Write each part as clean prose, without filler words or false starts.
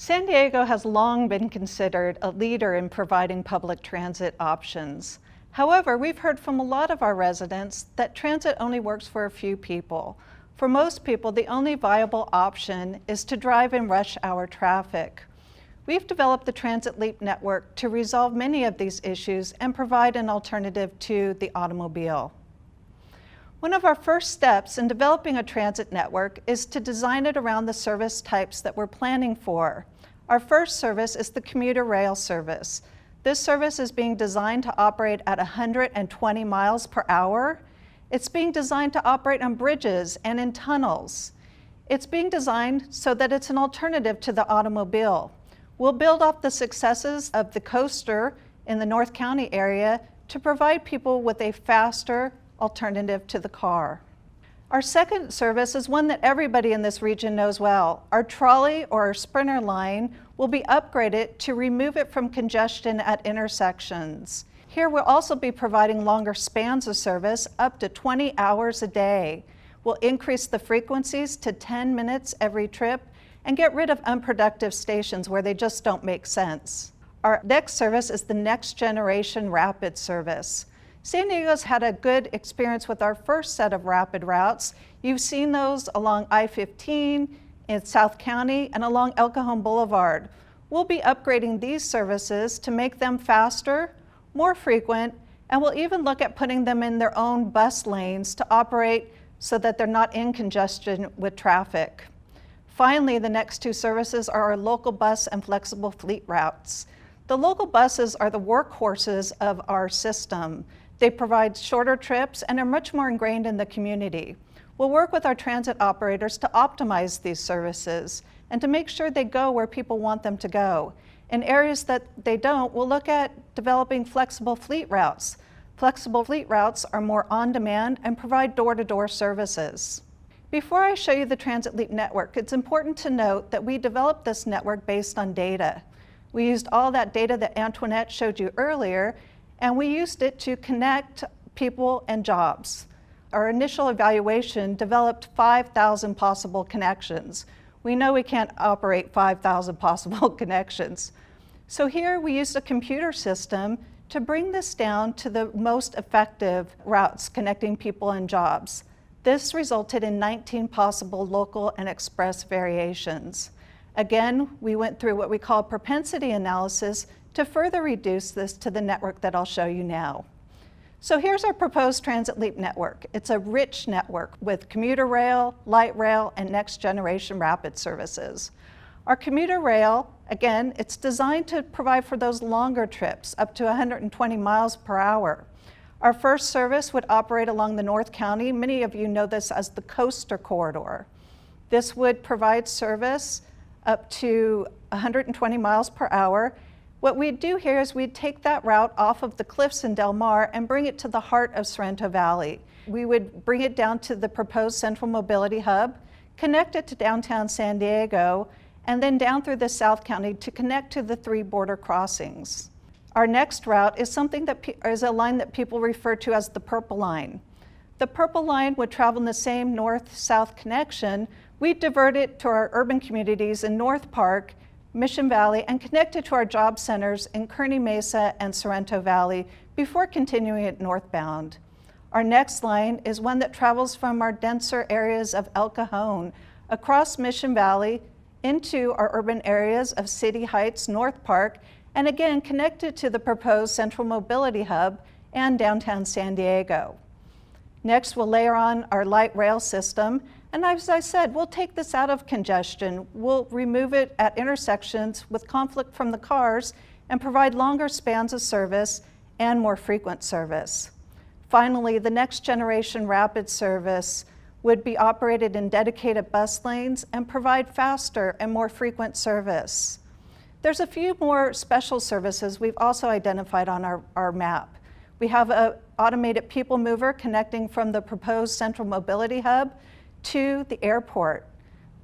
San Diego has long been considered a leader in providing public transit options. However, we've heard from a lot of our residents that transit only works for a few people. For most people, the only viable option is to drive in rush hour traffic. We've developed the Transit Leap network to resolve many of these issues and provide an alternative to the automobile. One of our first steps in developing a transit network is to design it around the service types that we're planning for. Our first service is the commuter rail service. This service is being designed to operate at 120 miles per hour. It's being designed to operate on bridges and in tunnels. It's being designed so that it's an alternative to the automobile. We'll build off the successes of the coaster in the North County area to provide people with a faster alternative to the car. Our second service is one that everybody in this region knows well. Our trolley or our Sprinter line will be upgraded to remove it from congestion at intersections. Here we'll also be providing longer spans of service, up to 20 hours a day. We'll increase the frequencies to 10 minutes every trip and get rid of unproductive stations where they just don't make sense. Our next service is the Next Generation Rapid service. San Diego's had a good experience with our first set of rapid routes. You've seen those along I-15 in South County and along El Cajon Boulevard. We'll be upgrading these services to make them faster, more frequent, and we'll even look at putting them in their own bus lanes to operate so that they're not in congestion with traffic. Finally, the next two services are our local bus and flexible fleet routes. The local buses are the workhorses of our system. They provide shorter trips and are much more ingrained in the community. We'll work with our transit operators to optimize these services and to make sure they go where people want them to go. In areas that they don't, we'll look at developing flexible fleet routes. Flexible fleet routes are more on-demand and provide door-to-door services. Before I show you the Transit Leap network, it's important to note that we developed this network based on data. We used all that data that Antoinette showed you earlier, and we used it to connect people and jobs. Our initial evaluation developed 5,000 possible connections. We know we can't operate 5,000 possible connections. So here we used a computer system to bring this down to the most effective routes connecting people and jobs. This resulted in 19 possible local and express variations. Again, we went through what we call propensity analysis to further reduce this to the network that I'll show you now. So here's our proposed Transit Leap network. It's a rich network with commuter rail, light rail, and next generation rapid services. Our commuter rail, again, it's designed to provide for those longer trips, up to 120 miles per hour. Our first service would operate along the North County. Many of you know this as the Coaster Corridor. This would provide service up to 120 miles per hour. What we'd do here is we'd take that route off of the cliffs in Del Mar and bring it to the heart of Sorrento Valley. We would bring it down to the proposed Central Mobility Hub, connect it to downtown San Diego, and then down through the South County to connect to the 3 border crossings. Our next route is something that is a line that people refer to as the Purple Line. The Purple Line would travel in the same north-south connection. We'd divert it to our urban communities in North Park, Mission Valley, and connect it to our job centers in Kearny Mesa and Sorrento Valley before continuing it northbound. Our next line is one that travels from our denser areas of El Cajon across Mission Valley into our urban areas of City Heights, North Park, and again connected to the proposed Central Mobility Hub and downtown San Diego. Next, we'll layer on our light rail system. And as I said, we'll take this out of congestion. We'll remove it at intersections with conflict from the cars and provide longer spans of service and more frequent service. Finally, the Next Generation Rapid service would be operated in dedicated bus lanes and provide faster and more frequent service. There's a few more special services we've also identified on our map. We have an automated people mover connecting from the proposed Central Mobility Hub to the airport.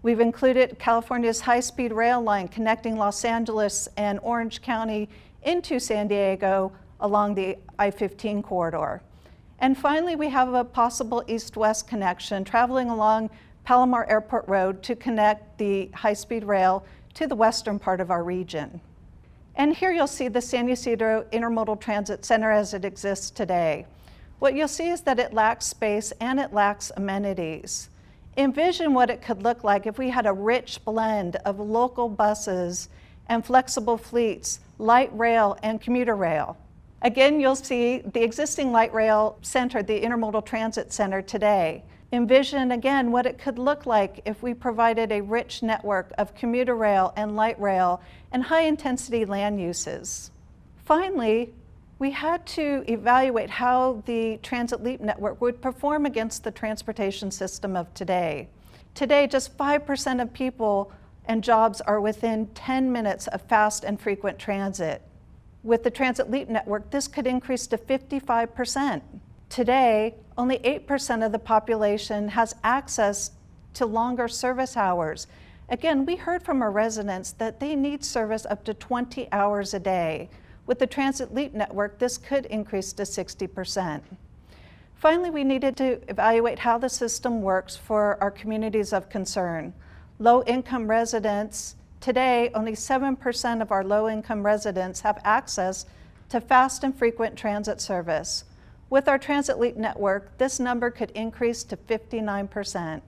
We've included California's high-speed rail line connecting Los Angeles and Orange County into San Diego along the I-15 corridor. And finally, we have a possible east-west connection traveling along Palomar Airport Road to connect the high-speed rail to the western part of our region. And here you'll see the San Ysidro Intermodal Transit Center as it exists today. What you'll see is that it lacks space and it lacks amenities. Envision what it could look like if we had a rich blend of local buses and flexible fleets, light rail and commuter rail. Again, you'll see the existing light rail center, the Intermodal Transit Center today. Envision again what it could look like if we provided a rich network of commuter rail and light rail and high-intensity land uses. Finally, we had to evaluate how the Transit Leap network would perform against the transportation system of today. Today, just 5% of people and jobs are within 10 minutes of fast and frequent transit. With the Transit Leap network, this could increase to 55%. Today, only 8% of the population has access to longer service hours. Again, we heard from our residents that they need service up to 20 hours a day. With the Transit Leap network, this could increase to 60%. Finally, we needed to evaluate how the system works for our communities of concern. Low-income residents, today, only 7% of our low-income residents have access to fast and frequent transit service. With our Transit Leap network, this number could increase to 59%.